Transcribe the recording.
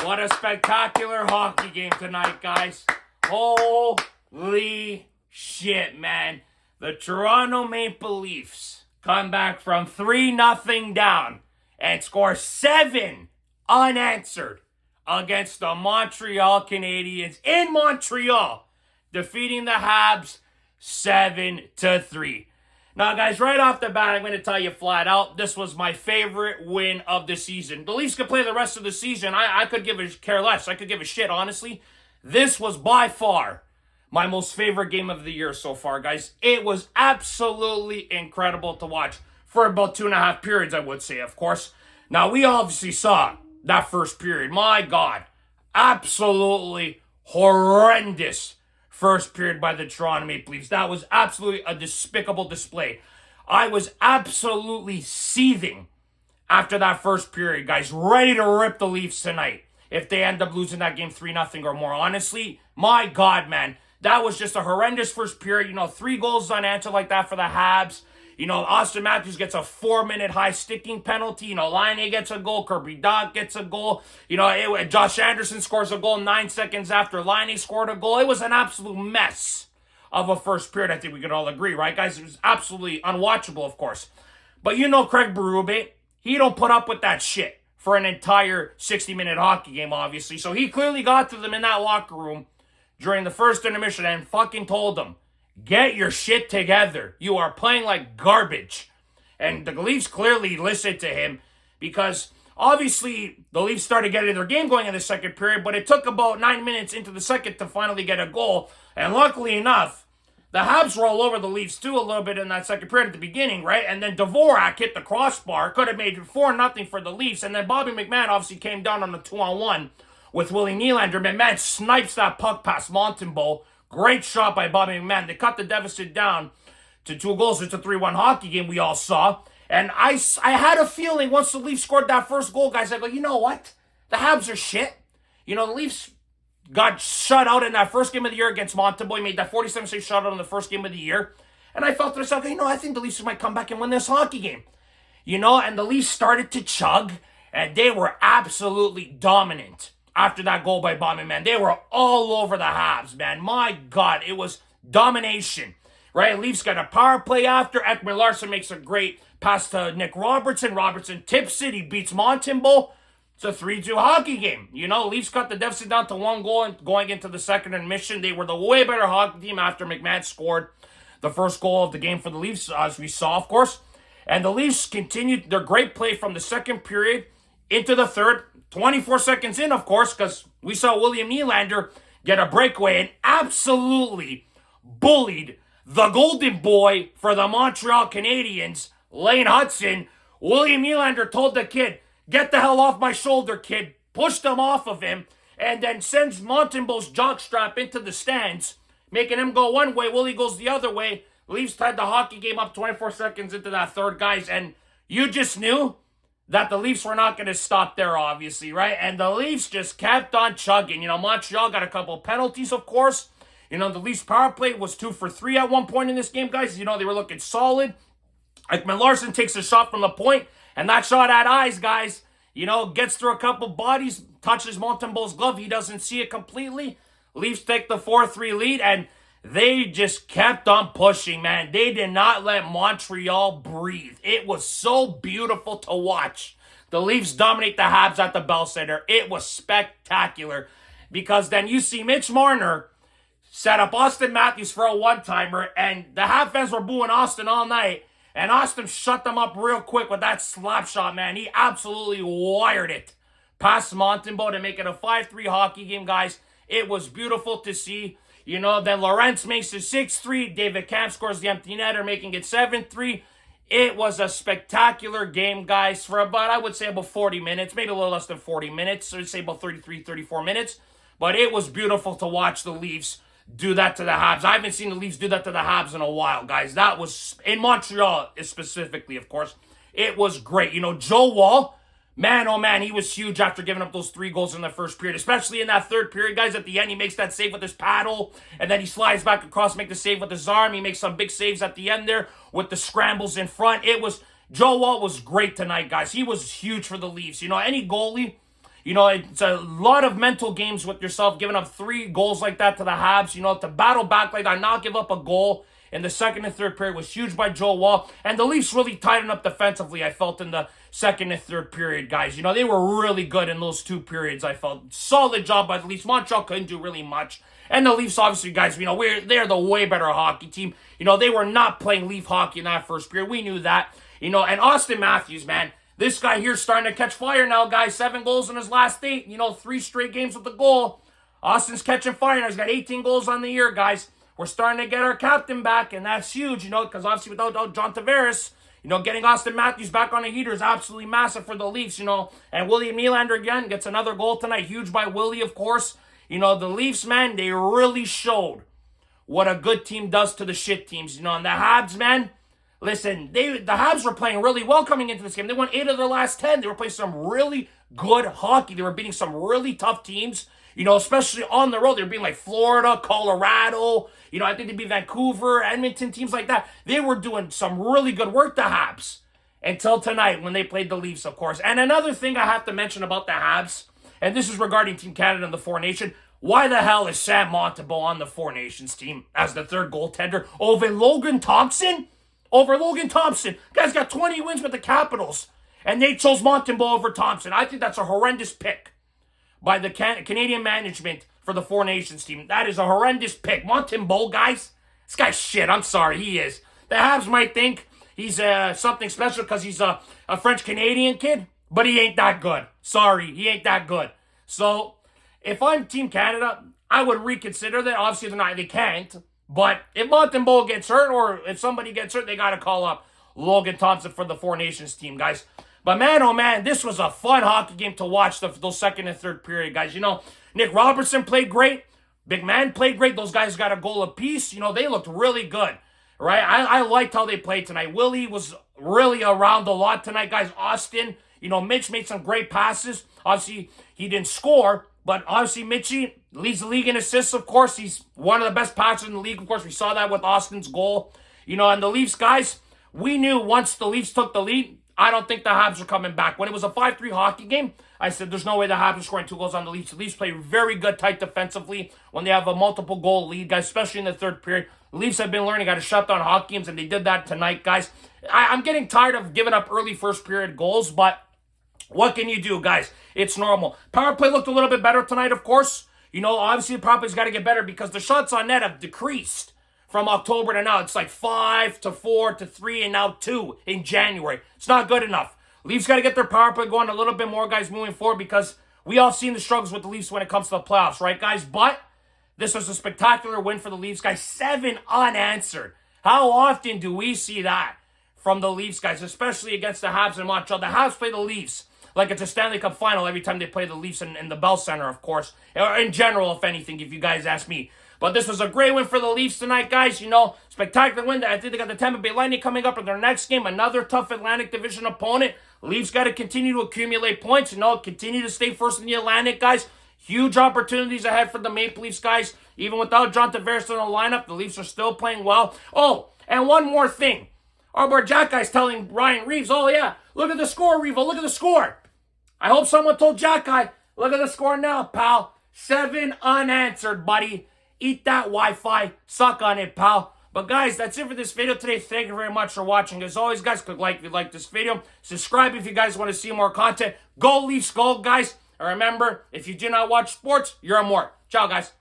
What a spectacular hockey game tonight, guys. Holy shit, man. The Toronto Maple Leafs come back from 3-0 down and score 7 unanswered against the Montreal Canadiens in Montreal, defeating the Habs 7-3. Now, guys, right off the bat, I'm going to tell you flat out, this was my favorite win of the season. The Leafs could play the rest of the season. I could give a care less. I could give a shit, honestly. This was by far my most favorite game of the year so far, guys. It was absolutely incredible to watch for about 2.5 periods, I would say, of course. Now, we obviously saw that first period. My God, absolutely horrendous first period by the Toronto Maple Leafs. That was absolutely a despicable display. I was absolutely seething after that first period, guys. Ready to rip the Leafs tonight if they end up losing that game 3-0 or more. Honestly, my God, man. That was just a horrendous first period. 3 goals unanswered like that for the Habs. Austin Matthews gets a 4-minute high sticking penalty. Laine gets a goal. Kirby Dach gets a goal. Josh Anderson scores a goal 9 seconds after Laine scored a goal. It was an absolute mess of a first period. I think we could all agree, right, guys? It was absolutely unwatchable, of course. But Craig Berube, he don't put up with that shit for an entire 60-minute hockey game, obviously. So he clearly got to them in that locker room during the first intermission and fucking told them, get your shit together. You are playing like garbage. And the Leafs clearly listened to him because obviously the Leafs started getting their game going in the second period, but it took about 9 minutes into the second to finally get a goal. And luckily enough, the Habs were all over the Leafs too a little bit in that second period at the beginning, right? And then Dvorak hit the crossbar, could have made it 4-0 for the Leafs. And then Bobby McMann obviously came down on the 2-on-1 with Willie Nylander. McMahon snipes that puck past Montembeault. Great shot by Bobby McMann. They cut the deficit down to 2 goals. It's a 3-1 hockey game we all saw. And I had a feeling once the Leafs scored that first goal, guys, I go, you know what? The Habs are shit. The Leafs got shut out in that first game of the year against Montembeault. He made that 47-save shutout in the first game of the year. And I felt to myself, I think the Leafs might come back and win this hockey game. And the Leafs started to chug, and they were absolutely dominant. After that goal by Bobby McMann, they were all over the Habs, man. My God, it was domination, right? Leafs got a power play after. Ekman Larsson makes a great pass to Nick Robertson. Robertson tips it. He beats Montembeault. It's a 3-2 hockey game. Leafs cut the deficit down to 1 goal and going into the second intermission. They were the way better hockey team after McMahon scored the first goal of the game for the Leafs, as we saw, of course. And the Leafs continued their great play from the second period into the third. 24 seconds in, of course, because we saw William Nylander get a breakaway and absolutely bullied the golden boy for the Montreal Canadiens, Lane Hudson. William Nylander told the kid, get the hell off my shoulder, kid. Pushed him off of him and then sends Montembeault's jockstrap into the stands, making him go one way. Willie goes the other way. Leafs tied the hockey game up 24 seconds into that third, guys, and you just knew that the Leafs were not going to stop there, obviously, right? And the Leafs just kept on chugging. Montreal got a couple penalties, of course. The Leafs power play was 2 for 3 at one point in this game, guys. They were looking solid. Ekman Larsson takes a shot from the point, and that shot had eyes, guys. Gets through a couple bodies, touches Montembeault's glove. He doesn't see it completely. Leafs take the 4-3 lead, and they just kept on pushing, man. They did not let Montreal breathe. It was so beautiful to watch. The Leafs dominate the Habs at the Bell Center. It was spectacular because then you see Mitch Marner set up Austin Matthews for a one-timer, and the Habs fans were booing Austin all night, and Austin shut them up real quick with that slap shot, man. He absolutely wired it past Montembeault to make it a 5-3 hockey game, guys. It was beautiful to see. Then Lorentz makes it 6-3. David Kampf scores the empty netter, making it 7-3. It was a spectacular game, guys, for about, I would say, about 40 minutes. Maybe a little less than 40 minutes. So I'd say about 33, 34 minutes. But it was beautiful to watch the Leafs do that to the Habs. I haven't seen the Leafs do that to the Habs in a while, guys. That was, in Montreal specifically, of course. It was great. Joe Wall, man, oh man, he was huge after giving up those 3 goals in the first period, especially in that third period, guys. At the end, he makes that save with his paddle, and then he slides back across, make the save with his arm. He makes some big saves at the end there with the scrambles in front. Joe Wall was great tonight, guys. He was huge for the Leafs. Any goalie, You know, it's a lot of mental games with yourself, giving up 3 goals like that to the Habs. You know, to battle back like that, not give up a goal in the second and third period was huge by Joe Wall. And the Leafs really tightened up defensively, I felt, in the second and third period, guys. You know, they were really good in those 2 periods, I felt. Solid job by the Leafs. Montreal couldn't do really much. And the Leafs, obviously, guys, you know, they're the way better hockey team. You know, they were not playing Leaf hockey in that first period. We knew that. You know, and Austin Matthews, man, this guy here's starting to catch fire now, guys. 7 goals in his last 8. You know, 3 straight games with a goal. Austin's catching fire now. He's got 18 goals on the year, guys. We're starting to get our captain back, and that's huge, you know, because obviously without John Tavares, you know, getting Austin Matthews back on the heater is absolutely massive for the Leafs, you know. And William Nylander again gets another goal tonight. Huge by Willie, of course. You know, the Leafs, man, they really showed what a good team does to the shit teams, you know. And the Habs, man, listen, the Habs were playing really well coming into this game. They won 8 of their last 10. They were playing some really good hockey. They were beating some really tough teams, you know, especially on the road. They were beating like Florida, Colorado, you know, I think they'd be Vancouver, Edmonton, teams like that. They were doing some really good work, the Habs, until tonight when they played the Leafs, of course. And another thing I have to mention about the Habs, and this is regarding Team Canada and the Four Nations, why the hell is Sam Montembeault on the Four Nations team as the third goaltender over Logan Thompson? Over Logan Thompson. Guy's got 20 wins with the Capitals, and they chose Montembeault over Thompson. I think that's a horrendous pick by the Canadian management for the Four Nations team. That is a horrendous pick. Montembeault, guys, this guy's shit. I'm sorry, he is. The Habs might think he's something special because he's a French-Canadian kid, but he ain't that good. Sorry, he ain't that good. So, if I'm Team Canada, I would reconsider that. Obviously, they can't. But if Montembeault gets hurt, or if somebody gets hurt, they got to call up Logan Thompson for the Four Nations team, guys. But man, oh man, this was a fun hockey game to watch those second and third period, guys. You know, Nick Robertson played great. Big Man played great. Those guys got a goal apiece. You know, they looked really good, right? I liked how they played tonight. Willie was really around a lot tonight, guys. Austin, you know, Mitch made some great passes. Obviously, he didn't score, but obviously Mitchie leads the league in assists, of course. He's one of the best passers in the league, of course. We saw that with Austin's goal. You know, and the Leafs, guys, we knew once the Leafs took the lead, I don't think the Habs were coming back. When it was a 5-3 hockey game, I said there's no way the Habs are scoring 2 goals on the Leafs. The Leafs play very good, tight defensively when they have a multiple goal lead, guys, especially in the third period. The Leafs have been learning how to shut down hockey games, and they did that tonight, guys. I'm getting tired of giving up early first period goals, but what can you do, guys? It's normal. Power play looked a little bit better tonight, of course. You know, obviously the power play's got to get better because the shots on net have decreased from October to now. It's like 5 to 4 to 3 and now 2 in January. It's not good enough. Leafs got to get their power play going a little bit more, guys, moving forward, because we all seen the struggles with the Leafs when it comes to the playoffs, right, guys? But this was a spectacular win for the Leafs, guys. 7 unanswered. How often do we see that from the Leafs, guys, especially against the Habs and Montreal? The Habs play the Leafs like it's a Stanley Cup final every time they play the Leafs in the Bell Center, of course. Or in general, if anything, if you guys ask me. But this was a great win for the Leafs tonight, guys. You know, spectacular win. I think they got the Tampa Bay Lightning coming up in their next game. Another tough Atlantic Division opponent. Leafs got to continue to accumulate points. You know, continue to stay first in the Atlantic, guys. Huge opportunities ahead for the Maple Leafs, guys. Even without John Tavares in the lineup, the Leafs are still playing well. Oh, and one more thing. Our boy Jack Guy's telling Ryan Reeves, oh yeah, look at the score, Reevo, look at the score. I hope someone told Jack Guy, look at the score now, pal. 7 unanswered, buddy. Eat that Wi-Fi. Suck on it, pal. But guys, that's it for this video today. Thank you very much for watching. As always, guys, click like if you like this video. Subscribe if you guys want to see more content. Go Leafs, go, guys. And remember, if you do not watch sports, you're a mort. Ciao, guys.